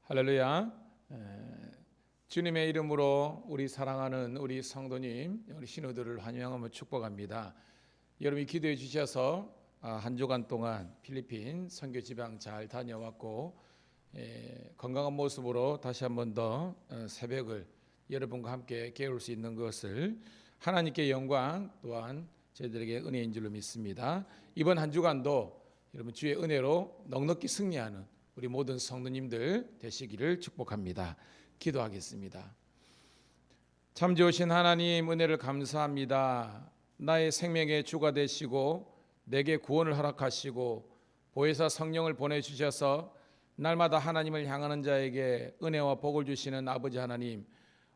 할렐루야. 주님의 이름으로 우리 사랑하는 우리 성도님, 우리 신우들을 환영하며 축복합니다. 여러분이 기도해 주셔서 한 주간 동안 필리핀 선교 지방 잘 다녀왔고 건강한 모습으로 다시 한 번 더 새벽을 여러분과 함께 깨울 수 있는 것을 하나님께 영광 또한 저희들에게 은혜인 줄로 믿습니다. 이번 한 주간도 여러분 주의 은혜로 넉넉히 승리하는 우리 모든 성도님들 되시기를 축복합니다. 기도하겠습니다. 참 좋으신 하나님, 은혜를 감사합니다. 나의 생명의 주가 되시고 내게 구원을 허락하시고 보혜사 성령을 보내주셔서 날마다 하나님을 향하는 자에게 은혜와 복을 주시는 아버지 하나님,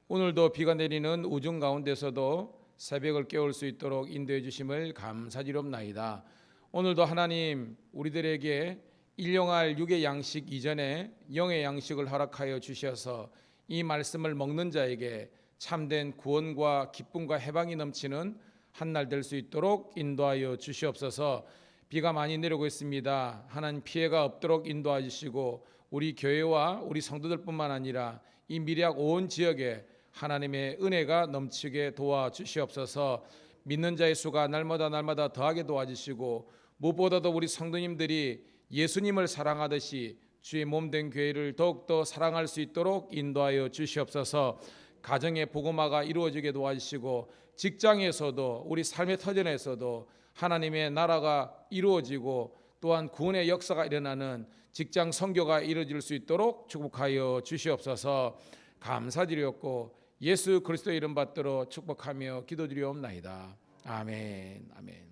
오늘도 비가 내리는 우중 가운데서도 새벽을 깨울 수 있도록 인도해 주심을 감사드리옵나이다. 오늘도 하나님, 우리들에게 일용할 육의 양식 이전에 영의 양식을 허락하여 주셔서 이 말씀을 먹는 자에게 참된 구원과 기쁨과 해방이 넘치는 한날 될 수 있도록 인도하여 주시옵소서. 비가 많이 내리고 있습니다. 하나님, 피해가 없도록 인도하여 주시고 우리 교회와 우리 성도들뿐만 아니라 이 미래학 온 지역에 하나님의 은혜가 넘치게 도와주시옵소서. 믿는 자의 수가 날마다 더하게 도와주시고 무엇보다도 우리 성도님들이 예수님을 사랑하듯이 주의 몸된 교회를 더욱더 사랑할 수 있도록 인도하여 주시옵소서. 가정의 복음화가 이루어지게 도와주시고 직장에서도 우리 삶의 터전에서도 하나님의 나라가 이루어지고 또한 구원의 역사가 일어나는 직장 선교가 이루어질 수 있도록 축복하여 주시옵소서. 감사드렸고 예수 그리스도의 이름 받들어 축복하며 기도드리옵나이다. 아멘. 아멘.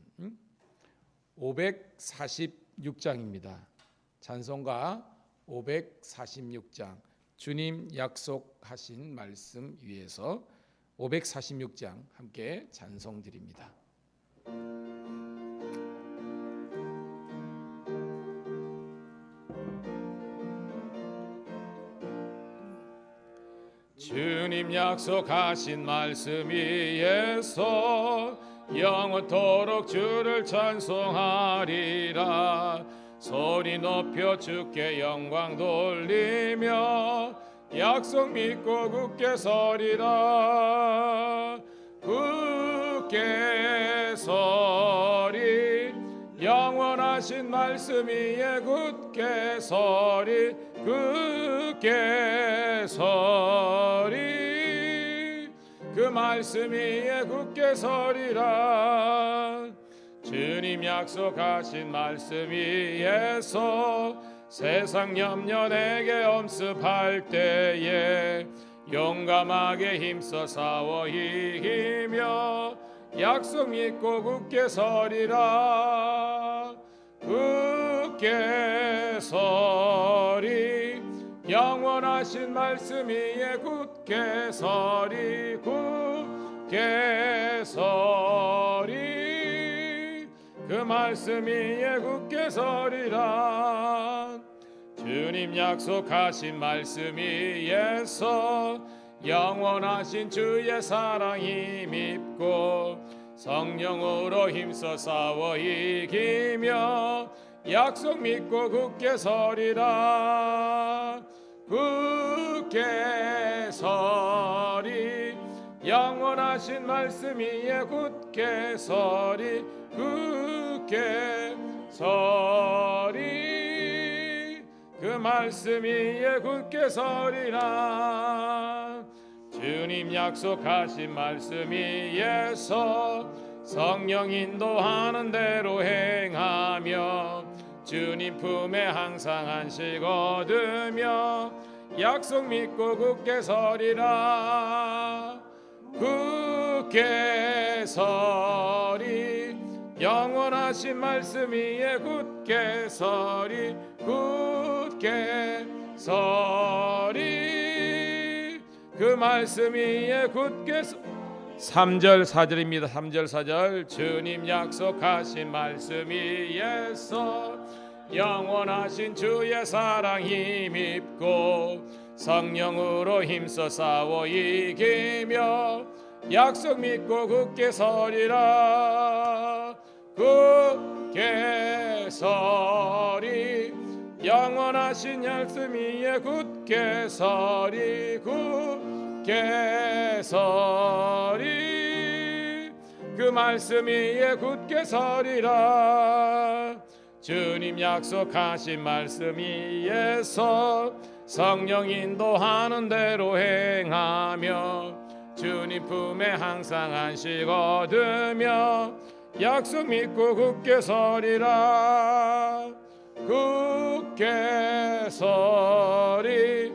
546장입니다. 찬송가 546장, 주님 약속하신 말씀 위에서 546장 함께 찬송 드립니다. 주님 약속하신 말씀 위에서 영원토록 주를 찬송하리라. 소리 높여 주께 영광 돌리며 약속 믿고 굳게 서리라. 굳게 서리, 영원하신 말씀 위에 굳게 서리. 굳게 서리, 그 말씀 위에 굳게 서리라. 주님 약속하신 말씀 위에서 세상 염려 내게 엄습할 때에 용감하게 힘써 싸워 이기며 약속 믿고 굳게 서리라. 굳게 서리, 영원하신 말씀 위에 굳게 서리. 굳게 서리, 그 말씀 위에 굳게 서리라. 주님 약속하신 말씀 위에서 영원하신 주의 사랑 힘입고 성령으로 힘써 싸워 이기며 약속 믿고 굳게 서리라. 굳게 서리, 영원하신 말씀 위에 굳게 서리. 굳게 서리, 그 말씀 위에 굳게 서리라. 주님 약속하신 말씀 위에서 성령 인도하는 대로 행하며 주님 품에 항상 안식 얻으며 약속 믿고 굳게 서리라. 굳게 서리, 영원하신 말씀 위에 굳게 서리. 굳게 서리, 그 말씀 위에 굳게 서리. 3절 4절입니다. 3절 4절. 주님 약속하신 말씀 위에서 영원하신 주의 사랑 힘입고 성령으로 힘써 싸워 이기며 약속 믿고 굳게 서리라. 굳게 서리, 영원하신 말씀 위에 굳게 서리 굳게 서리 그 말씀 위에 굳게 서리라. 주님 약속하신 말씀 위에서 성령 인도하는 대로 행하며 주님 품에 항상 안식 얻으며 약속 믿고 굳게 서리라. 굳게 서리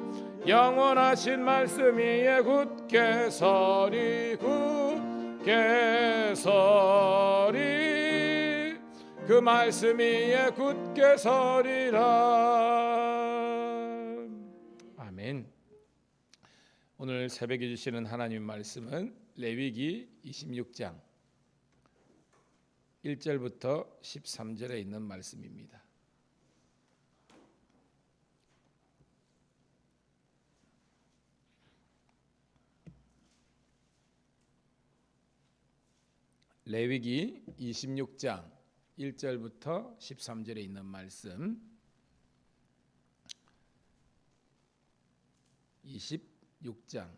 영원하신 말씀 위에 굳게 서리 굳게 서리 그 말씀 위에 굳게 서리라. 아멘. 오늘 새벽에 주시는 하나님 말씀은 레위기 26장 1절부터 13절에 있는 말씀입니다. 레위기 26장 1절부터 13절에 있는 말씀 26장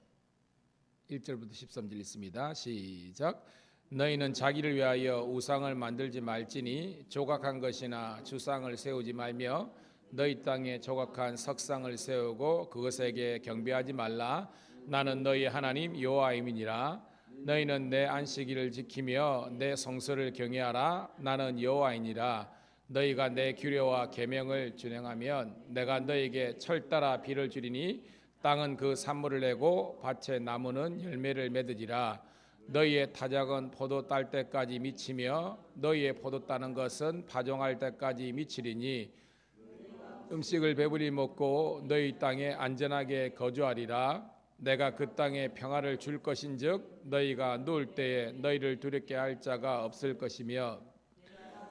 1절부터 13절 있습니다. 시작. 너희는 자기를 위하여 우상을 만들지 말지니 조각한 것이나 주상을 세우지 말며 너희 땅에 조각한 석상을 세우고 그것에게 경배하지 말라. 나는 너희 하나님 여호와임이니라. 너희는 내 안식일을 지키며 내 성소를 경외하라. 나는 여호와이니라. 너희가 내 규례와 계명을 준행하면 내가 너희에게 철따라 비를 주리니 땅은 그 산물을 내고 밭의 나무는 열매를 맺으리라. 너희의 타작은 포도 딸 때까지 미치며 너희의 포도 따는 것은 파종할 때까지 미치리니 음식을 배불리 먹고 너희 땅에 안전하게 거주하리라. 내가 그 땅에 평화를 줄 것인즉 너희가 누울 때에 너희를 두렵게 할 자가 없을 것이며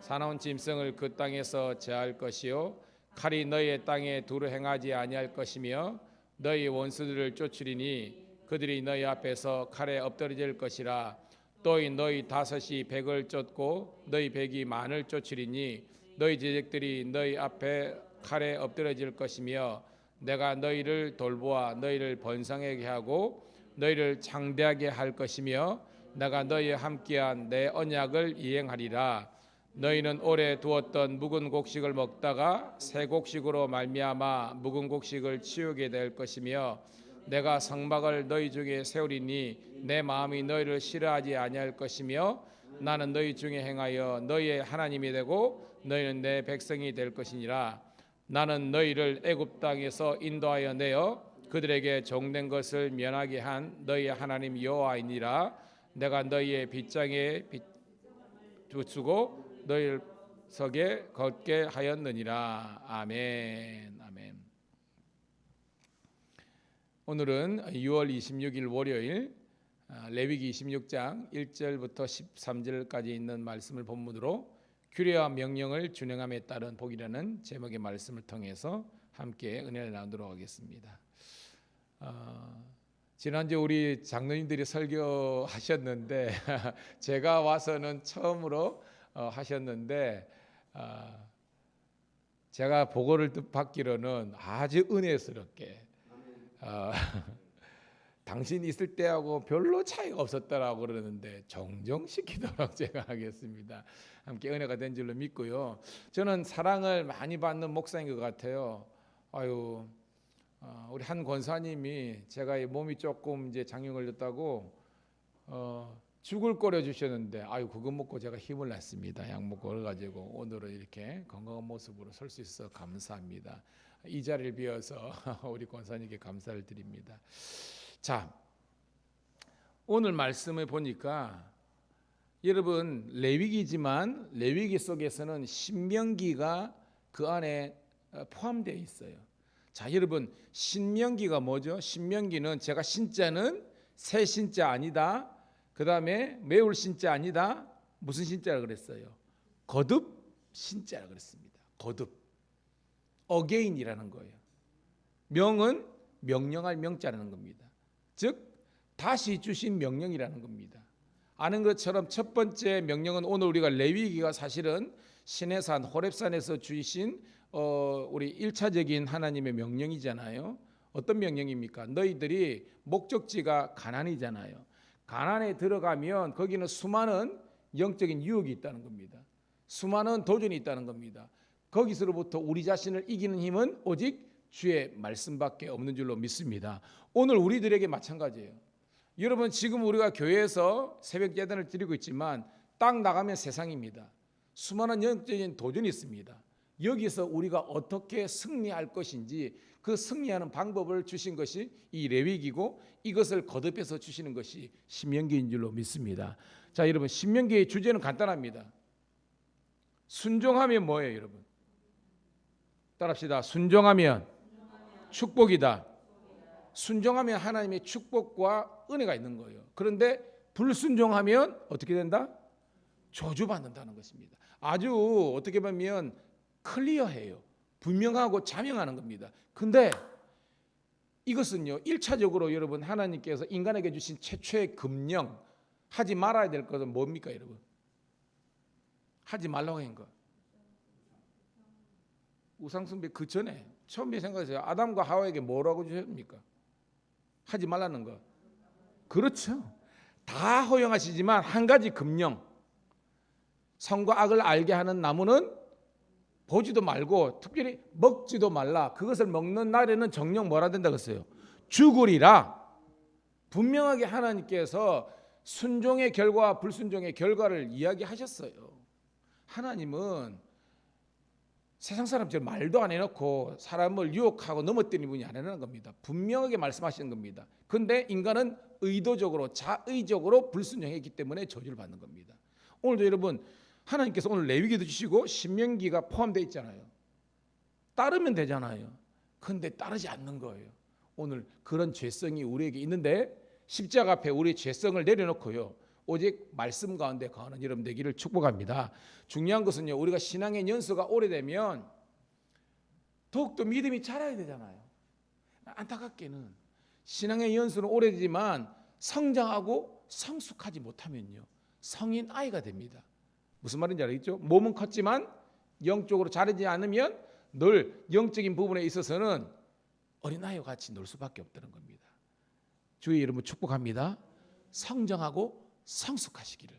사나운 짐승을 그 땅에서 제할 것이요 칼이 너희의 땅에 두루 행하지 아니할 것이며 너희 원수들을 쫓으리니 그들이 너희 앞에서 칼에 엎드러질 것이라. 또 너희 다섯이 백을 쫓고 너희 백이 만을 쫓으리니 너희 제적들이 너희 앞에 칼에 엎드러질 것이며 내가 너희를 돌보아 너희를 번성하게 하고 너희를 창대하게 할 것이며 내가 너희와 함께한 내 언약을 이행하리라. 너희는 오래 두었던 묵은 곡식을 먹다가 새 곡식으로 말미암아 묵은 곡식을 치우게 될 것이며 내가 성막을 너희 중에 세우리니 내 마음이 너희를 싫어하지 아니할 것이며 나는 너희 중에 행하여 너희의 하나님이 되고 너희는 내 백성이 될 것이니라. 나는 너희를 애굽 땅에서 인도하여 내어 그들에게 종된 것을 면하게 한 너희의 하나님 여호와이니라. 내가 너희의 빗장에 비추고 너희를 서게 걷게 하였느니라. 아멘. 아멘. 오늘은 6월 26일 월요일 레위기 26장 1절부터 13절까지 있는 말씀을 본문으로 규례와 명령을 준행함에 따른 복이라는 제목의 말씀을 통해서 함께 은혜를 나누도록 하겠습니다. 지난주 우리 장로님들이 설교하셨는데 제가 와서는 처음으로 하셨는데 제가 보고를 받기로는 아주 은혜스럽게 당신 있을 때하고 별로 차이가 없었다라고 그러는데 정정시키도록 제가 하겠습니다. 함께 은혜가 된 줄로 믿고요. 저는 사랑을 많이 받는 목사인 것 같아요. 우리 한 권사님이 제가 몸이 조금 이제 장염 걸렸다고 죽을 끓여 주셨는데 그거 먹고 제가 힘을 냈습니다. 약 먹고 그래가지고 오늘은 이렇게 건강한 모습으로 설 수 있어 감사합니다. 이 자리를 비워서 우리 권사님께 감사를 드립니다. 자, 오늘 말씀을 보니까 여러분 레위기지만 레위기 속에서는 신명기가 그 안에 포함되어 있어요. 자, 여러분 신명기가 뭐죠? 신명기는 제가 신자는 새 신자 아니다. 그 다음에 매울 신자 아니다. 무슨 신자라 그랬어요? 거듭 신자라 그랬습니다. 거듭. 어게인이라는 거예요. 명은 명령할 명자라는 겁니다. 즉 다시 주신 명령이라는 겁니다. 아는 것처럼 첫 번째 명령은 오늘 우리가 레위기가 사실은 시내산 호렙산에서 주신 우리 1차적인 하나님의 명령이잖아요. 어떤 명령입니까? 너희들이 목적지가 가나안이잖아요. 가나안에 들어가면 거기는 수많은 영적인 유혹이 있다는 겁니다. 수많은 도전이 있다는 겁니다. 거기서로부터 우리 자신을 이기는 힘은 오직 주의 말씀밖에 없는 줄로 믿습니다. 오늘 우리들에게 마찬가지예요. 여러분, 지금 우리가 교회에서 새벽 예배를 드리고 있지만 딱 나가면 세상입니다. 수많은 영적인 도전이 있습니다. 여기서 우리가 어떻게 승리할 것인지 그 승리하는 방법을 주신 것이 이 레위기고 이것을 거듭해서 주시는 것이 신명기인 줄로 믿습니다. 자, 여러분, 신명기의 주제는 간단합니다. 순종하면 뭐예요, 여러분? 따라합시다. 순종하면 축복이다. 순종하면 하나님의 축복과 은혜가 있는 거예요. 그런데 불순종하면 어떻게 된다? 저주받는다는 것입니다. 아주 어떻게 보면 클리어해요. 분명하고 자명하는 겁니다. 근데 이것은요, 1차적으로 여러분 하나님께서 인간에게 주신 최초의 금령, 하지 말아야 될 것은 뭡니까, 여러분? 하지 말라고 한 거. 우상숭배 그 전에 처음에 생각하세요. 아담과 하와에게 뭐라고 주셨습니까? 하지 말라는 거. 그렇죠. 다 허용하시지만 한 가지 금령. 선과 악을 알게 하는 나무는 보지도 말고 특별히 먹지도 말라. 그것을 먹는 날에는 정령 뭐라 된다고 했어요? 죽으리라. 분명하게 하나님께서 순종의 결과와 불순종의 결과를 이야기하셨어요. 하나님은 세상 사람처럼 말도 안 해놓고 사람을 유혹하고 넘어뜨리는 분이 아니라는 겁니다. 분명하게 말씀하시는 겁니다. 그런데 인간은 의도적으로 자의적으로 불순종했기 때문에 저주를 받는 겁니다. 오늘도 여러분 하나님께서 오늘 레위기도 주시고 신명기가 포함되어 있잖아요. 따르면 되잖아요. 그런데 따르지 않는 거예요. 오늘 그런 죄성이 우리에게 있는데 십자가 앞에 우리의 죄성을 내려놓고요, 오직 말씀 가운데 거하는 여러분 되기를 축복합니다. 중요한 것은요, 우리가 신앙의 연수가 오래되면 더욱더 믿음이 자라야 되잖아요. 안타깝게는 신앙의 연수는 오래되지만 성장하고 성숙하지 못하면요, 성인 아이가 됩니다. 무슨 말인지 알겠죠? 몸은 컸지만 영적으로 자라지 않으면 늘 영적인 부분에 있어서는 어린아이와 같이 놀 수밖에 없다는 겁니다. 주의 이름으로 축복합니다. 성장하고 성숙하시기를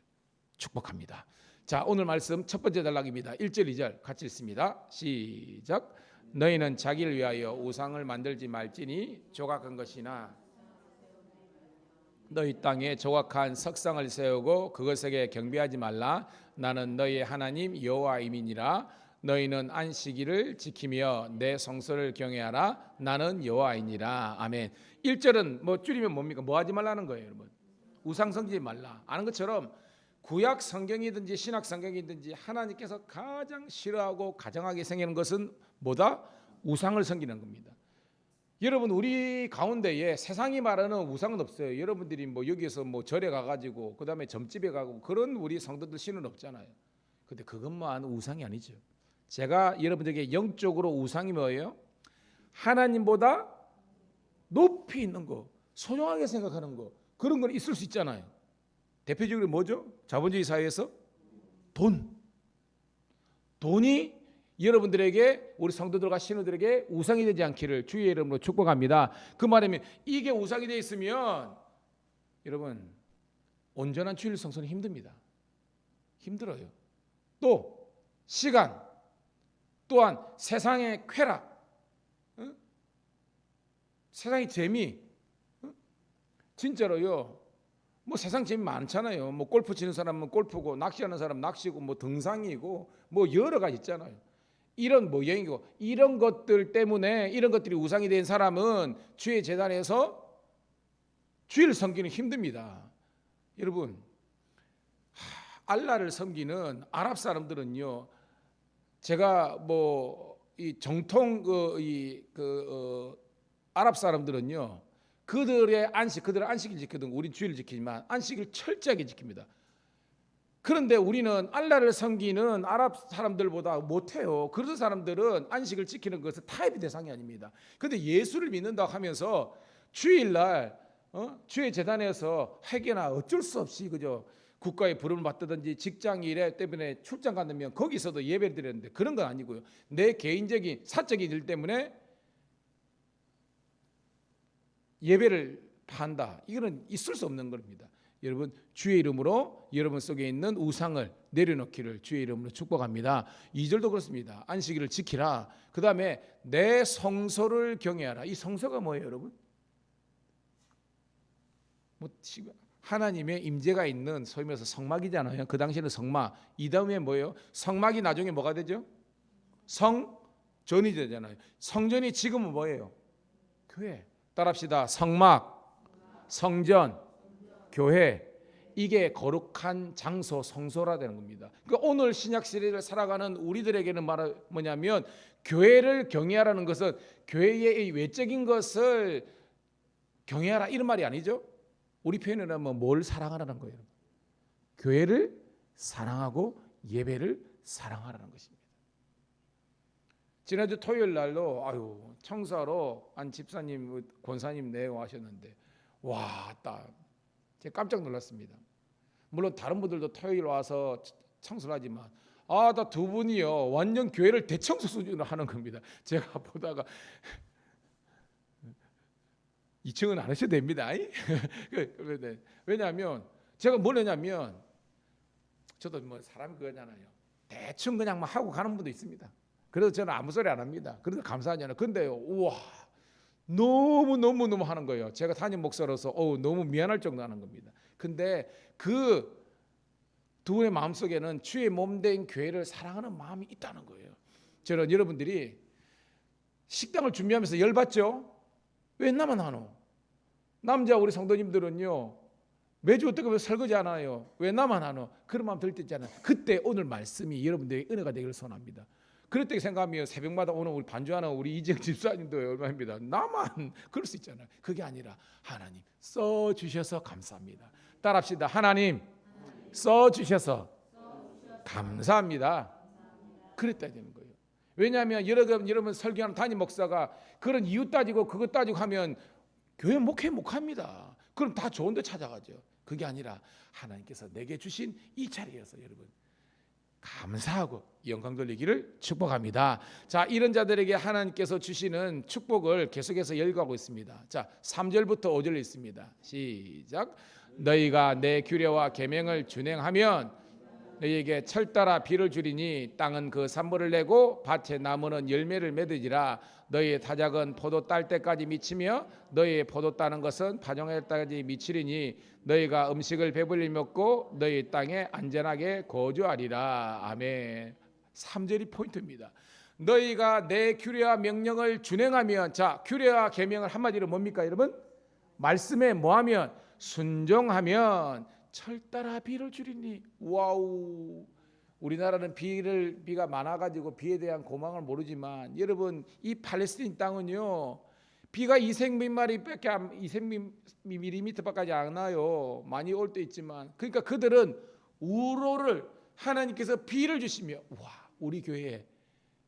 축복합니다. 자, 오늘 말씀 첫 번째 단락입니다. 1절 2절 같이 읽습니다. 시작. 너희는 자기를 위하여 우상을 만들지 말지니 조각한 것이나 너희 땅에 조각한 석상을 세우고 그것에게 경배하지 말라. 나는 너희의 하나님 여호와임이니라. 너희는 안식일을 지키며 내 성소를 경외하라. 나는 여호와이니라. 아멘. 1절은 뭐 줄이면 뭡니까? 뭐 하지 말라는 거예요, 여러분. 우상 섬기지 말라. 아는 것처럼 구약 성경이든지 신약 성경이든지 하나님께서 가장 싫어하고 가정하게 생기는 것은 뭐다? 우상을 섬기는 겁니다. 여러분, 우리 가운데에 세상이 말하는 우상은 없어요. 여러분들이 뭐 여기서 뭐 절에 가가지고 그 다음에 점집에 가고 그런 우리 성도들 신은 없잖아요. 근데 그것만 우상이 아니죠. 제가 여러분들에게 영적으로 우상이 뭐예요? 하나님보다 높이 있는 거, 소중하게 생각하는 거, 그런 건 있을 수 있잖아요. 대표적으로 뭐죠? 자본주의 사회에서 돈이 여러분들에게, 우리 성도들과 신우들에게 우상이 되지 않기를 주의 이름으로 축복합니다. 그 말이면 이게 우상이 되어 있으면 여러분 온전한 주일 성수는 힘듭니다. 힘들어요. 또 시간, 또한 세상의 쾌락, 세상의 재미, 진짜로요. 뭐 세상 재미 많잖아요. 뭐 골프 치는 사람은 골프고, 낚시하는 사람은 낚시고, 뭐 등산이고, 뭐 여러 가지 있잖아요. 이런 뭐 여행이고, 이런 것들 때문에 이런 것들이 우상이 된 사람은 주의 제단에서 주를 섬기는 힘듭니다. 여러분, 알라를 섬기는 아랍 사람들은요, 제가 뭐 이 정통 아랍 사람들은요, 그들의 안식을 지키든 우리 주일을 지키지만 안식을 철저하게 지킵니다. 그런데 우리는 알라를 섬기는 아랍 사람들보다 못해요. 그런 사람들은 안식을 지키는 것은 타협의 대상이 아닙니다. 그런데 예수를 믿는다고 하면서 주일날 주의 제단에서 회개나 어쩔 수 없이 그죠, 국가의 부름을 받든지 직장 일에 때문에 출장 간다면 거기서도 예배를 드렸는데 그런 건 아니고요. 내 개인적인 사적인 일 때문에 예배를 한다. 이거는 있을 수 없는 겁니다. 여러분 주의 이름으로 여러분 속에 있는 우상을 내려놓기를 주의 이름으로 축복합니다. 2절도 그렇습니다. 안식일을 지키라. 그 다음에 내 성소를 경외하라. 이 성소가 뭐예요, 여러분? 뭐 하나님의 임재가 있는 소위 말해서 성막이잖아요. 그 당시에는 성막. 이 다음에 뭐예요? 성막이 나중에 뭐가 되죠? 성전이 되잖아요. 성전이 지금은 뭐예요? 교회. 따라합시다. 성막, 성전, 교회. 이게 거룩한 장소, 성소라 되는 겁니다. 그러니까 오늘 신약 시대를 살아가는 우리들에게는 뭐냐면 교회를 경외하라는 것은 교회의 외적인 것을 경외하라 이런 말이 아니죠. 우리 표현을 하면 뭘 사랑하라는 거예요? 교회를 사랑하고 예배를 사랑하라는 것입니다. 지난주 토요일 날로 청소하러 한 집사님, 권사님 내려오셨는데 와, 제가 깜짝 놀랐습니다. 물론 다른 분들도 토요일 와서 청소를 하지만 나 두 분이요 완전 교회를 대청소 수준으로 하는 겁니다. 제가 보다가 2층은 안 하셔도 됩니다. 왜냐하면 제가 뭘 했냐면 저도 뭐 사람 그거잖아요. 대충 그냥 막 하고 가는 분도 있습니다. 그래서 저는 아무 소리 안 합니다. 그래서 감사하잖아요. 근데요, 우와, 너무 하는 거예요. 제가 담임 목사로서 너무 미안할 정도 하는 겁니다. 근데 그 두 분의 마음속에는 주의 몸된 교회를 사랑하는 마음이 있다는 거예요. 저는 여러분들이 식당을 준비하면서 열받죠? 왜 나만 하노? 남자 우리 성도님들은요 매주 어떻게 보면 설거지 안 하요? 왜 나만 하노? 그런 마음 들 때 있잖아요. 그때 오늘 말씀이 여러분들에게 은혜가 되기를 소원합니다. 그럴 때 생각하면 새벽마다 오늘 우리 반주하는 우리 이정 집사님도 얼마입니다. 나만 그럴 수 있잖아요. 그게 아니라 하나님 써주셔서 감사합니다. 따라합시다. 하나님 써주셔서 감사합니다. 그랬다 되는 거예요. 왜냐하면 여러분 설교하는 담임 목사가 그런 이유 따지고 그것 따지고 하면 교회 목회 못 합니다. 그럼 다 좋은 데 찾아가죠. 그게 아니라 하나님께서 내게 주신 이 자리에서 여러분 감사하고 영광 돌리기를 축복합니다. 자, 이런 자들에게 하나님께서 주시는 축복을 계속해서 열거하고 있습니다. 자, 3절부터 5절 있습니다. 시작. 너희가 내 규례와 계명을 준행하면 너희에게 철따라 비를 주리니 땅은 그 산물을 내고 밭의 나무는 열매를 맺으리라. 너희의 타작은 포도 딸 때까지 미치며 너희의 포도 따는 것은 파종할 때까지 미치리니 너희가 음식을 배불리 먹고 너희 땅에 안전하게 거주하리라. 아멘. 3절이 포인트입니다. 너희가 내 규례와 명령을 준행하면, 자, 규례와 계명을 한마디로 뭡니까 여러분? 말씀에 뭐하면? 순종하면 철따라 비를 주리니. 와우. 우리나라는 비가 많아가지고 비에 대한 고망을 모르지만 여러분 이 팔레스틴 땅은요 비가 200mm밖에 안 나요. 많이 올 때 있지만 그러니까 그들은 우로를 하나님께서 비를 주시며 와 우리 교회에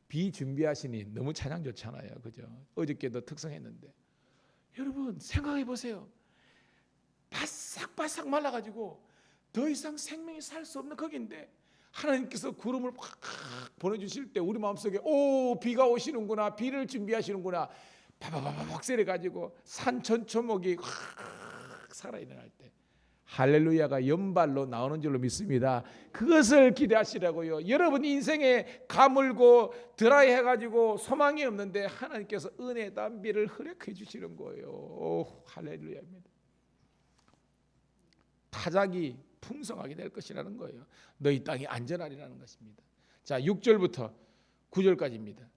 비 준비하시니 너무 찬양 좋잖아요. 그죠? 어저께도 특성했는데 여러분 생각해 보세요. 바싹바싹 말라가지고 더 이상 생명이 살 수 없는 거기인데 하나님께서 구름을 확 보내주실 때 우리 마음속에 비가 오시는구나, 비를 준비하시는구나 바바바박 세려가지고 산천초목이 확 살아일어날 때 할렐루야가 연발로 나오는 줄로 믿습니다. 그것을 기대하시라고요. 여러분 인생에 가물고 드라이 해가지고 소망이 없는데 하나님께서 은혜 담비를 허락해 주시는 거예요. 할렐루야입니다. 타작이 풍성하게 될 것이라는 거예요. 너희 땅이 안전하리라는 것입니다. 자, 6절부터 9절까지입니다.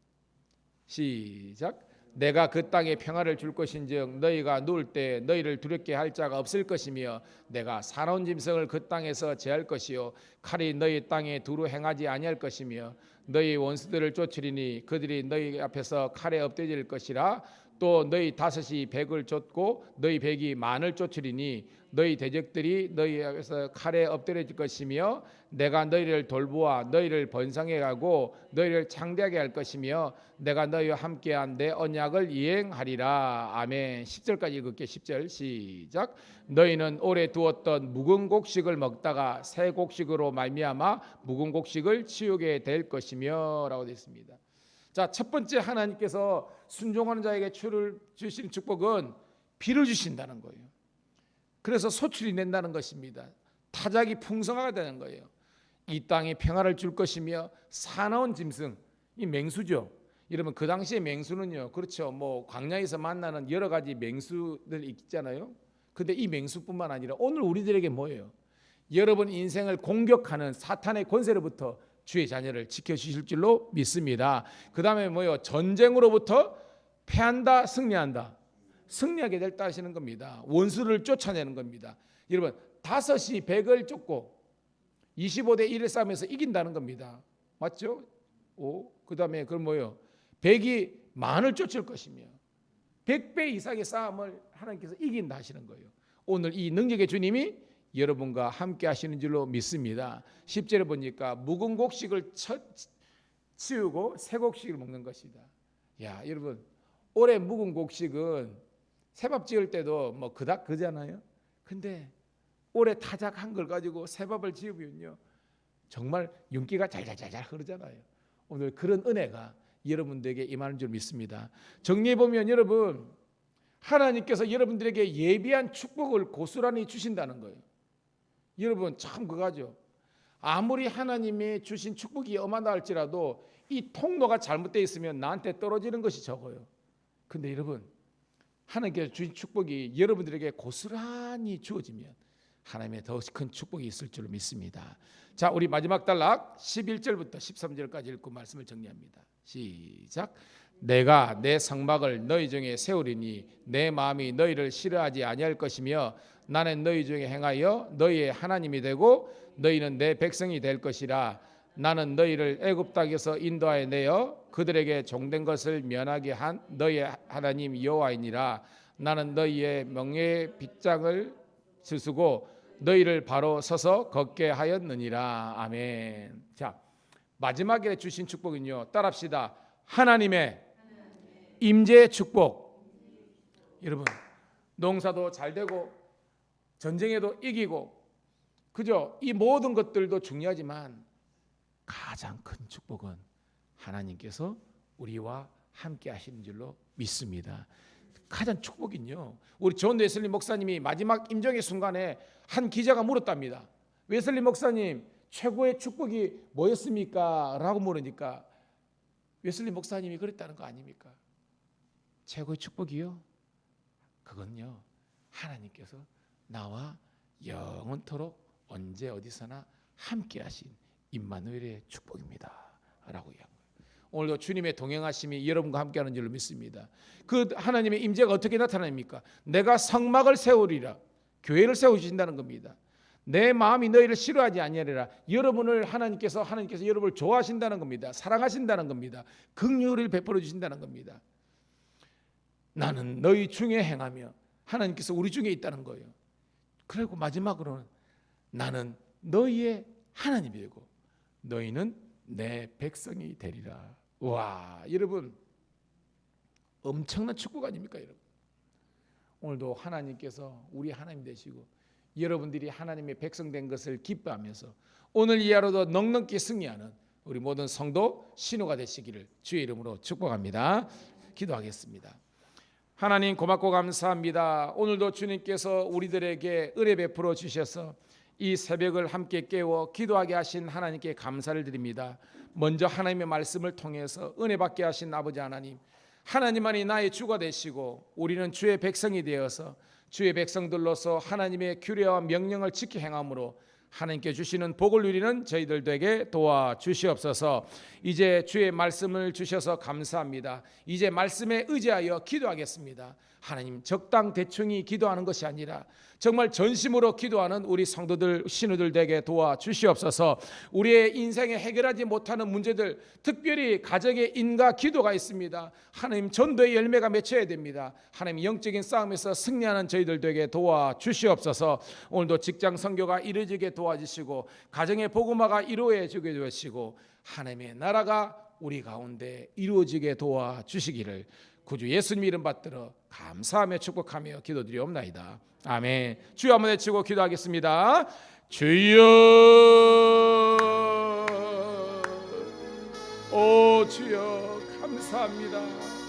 시작. 내가 그 땅에 평화를 줄 것인즉 너희가 누울 때 너희를 두렵게 할 자가 없을 것이며 내가 사나운 짐승을 그 땅에서 제할 것이요 칼이 너희 땅에 두루 행하지 아니할 것이며 너희 원수들을 쫓으리니 그들이 너희 앞에서 칼에 엎드릴 것이라 또 너희 다섯이 백을 쫓고 너희 백이 만을 쫓으리니 너희 대적들이 너희 앞에서 칼에 엎드려질 것이며 내가 너희를 돌보아 너희를 번성해 가고 너희를 창대하게 할 것이며 내가 너희와 함께한 내 언약을 이행하리라. 아멘. 10절까지 읽을게. 10절 시작. 너희는 오래 두었던 묵은 곡식을 먹다가 새 곡식으로 말미암아 묵은 곡식을 치우게 될 것이며 라고 되어 있습니다. 자, 첫 번째 하나님께서 순종하는 자에게 주신 축복은 비를 주신다는 거예요. 그래서 소출이 낸다는 것입니다. 타작이 풍성하게 되는 거예요. 이 땅에 평화를 줄 것이며 사나운 짐승, 이 맹수죠. 여러분 그 당시에 맹수는요, 그렇죠. 뭐 광야에서 만나는 여러 가지 맹수들 있잖아요. 근데 이 맹수뿐만 아니라 오늘 우리들에게 뭐예요? 여러분 인생을 공격하는 사탄의 권세로부터 주의 자녀를 지켜주실 줄로 믿습니다. 그 다음에 뭐예요? 전쟁으로부터 패한다, 승리한다. 승리하게 됐다 하시는 겁니다. 원수를 쫓아내는 겁니다. 여러분 다섯이 백을 쫓고 25대 1의 싸움에서 이긴다는 겁니다. 맞죠? 그 다음에 그럼 뭐예요? 백이 만을 쫓을 것이며 100배 이상의 싸움을 하나님께서 이긴다 하시는 거예요. 오늘 이 능력의 주님이 여러분과 함께 하시는 줄로 믿습니다. 10절에 보니까 묵은 곡식을 치우고 새 곡식을 먹는 것이다. 야, 여러분 올해 묵은 곡식은 새밥 지을 때도 뭐 그닥 그잖아요. 근데 올해 타작한 걸 가지고 새밥을 지으면요 정말 윤기가 잘잘잘잘 흐르잖아요. 오늘 그런 은혜가 여러분들에게 임하는 줄 믿습니다. 정리해 보면 여러분 하나님께서 여러분들에게 예비한 축복을 고스란히 주신다는 거예요. 여러분 참 그거죠. 아무리 하나님이 주신 축복이 어마나 할지라도 이 통로가 잘못되어 있으면 나한테 떨어지는 것이 적어요. 근데 여러분 하나님께서 주신 축복이 여러분들에게 고스란히 주어지면 하나님의 더 큰 축복이 있을 줄 믿습니다. 자, 우리 마지막 단락 11절부터 13절까지 읽고 말씀을 정리합니다. 시작. 내가 내 성막을 너희 중에 세우리니 내 마음이 너희를 싫어하지 아니할 것이며 나는 너희 중에 행하여 너희의 하나님이 되고 너희는 내 백성이 될 것이라. 나는 너희를 애굽 땅에서 인도하여 내어 그들에게 종된 것을 면하게 한 너희의 하나님 여호와이니라. 나는 너희의 명예의 빗장을 스수고 너희를 바로 서서 걷게 하였느니라. 아멘. 자, 마지막에 주신 축복은요, 따라합시다. 하나님의 임재의 축복. 여러분 농사도 잘 되고 전쟁에도 이기고 그죠? 이 모든 것들도 중요하지만 가장 큰 축복은 하나님께서 우리와 함께 하시는 줄로 믿습니다. 가장 축복은요, 우리 존 웨슬리 목사님이 마지막 임종의 순간에 한 기자가 물었답니다. 웨슬리 목사님 최고의 축복이 뭐였습니까? 라고 물으니까 웨슬리 목사님이 그랬다는 거 아닙니까? 최고의 축복이요? 그건요 하나님께서 나와 영원토록 언제 어디서나 함께 하신 임마누엘의 축복입니다 라고 이야기합니다. 오늘도 주님의 동행하심이 여러분과 함께하는 줄로 믿습니다. 그 하나님의 임재가 어떻게 나타납니까? 내가 성막을 세우리라. 교회를 세우신다는 겁니다. 내 마음이 너희를 싫어하지 아니하리라. 여러분을 하나님께서 여러분을 좋아하신다는 겁니다. 사랑하신다는 겁니다. 긍휼을 베풀어 주신다는 겁니다. 나는 너희 중에 행하며 하나님께서 우리 중에 있다는 거예요. 그리고 마지막으로는 나는 너희의 하나님이 되고 너희는 내 백성이 되리라. 와, 여러분 엄청난 축복 아닙니까? 여러분 오늘도 하나님께서 우리 하나님 되시고 여러분들이 하나님의 백성 된 것을 기뻐하면서 오늘 이 하루도 넉넉히 승리하는 우리 모든 성도 신호가 되시기를 주의 이름으로 축복합니다. 기도하겠습니다. 하나님 고맙고 감사합니다. 오늘도 주님께서 우리들에게 은혜 베풀어 주셔서 이 새벽을 함께 깨워 기도하게 하신 하나님께 감사를 드립니다. 먼저 하나님의 말씀을 통해서 은혜 받게 하신 아버지 하나님, 하나님만이 나의 주가 되시고 우리는 주의 백성이 되어서 주의 백성들로서 하나님의 규례와 명령을 지켜 행함으로 하나님께 주시는 복을 누리는 저희들 되게 도와주시옵소서. 이제 주의 말씀을 주셔서 감사합니다. 이제 말씀에 의지하여 기도하겠습니다. 하나님, 적당 대충이 기도하는 것이 아니라 정말 전심으로 기도하는 우리 성도들, 신우들 되게 도와주시옵소서. 우리의 인생에 해결하지 못하는 문제들, 특별히 가정의 인과 기도가 있습니다. 하나님, 전도의 열매가 맺혀야 됩니다. 하나님, 영적인 싸움에서 승리하는 저희들 되게 도와주시옵소서. 오늘도 직장 선교가 이루어지게 도와주시고 가정의 복음화가 이루어지게 되시고 하나님의 나라가 우리 가운데 이루어지게 도와주시기를 구주 예수님 이름 받들어 감사하며 축복하며 기도드리옵나이다. 아멘. 주여 한번 외치고 기도하겠습니다. 주여, 오 주여 감사합니다.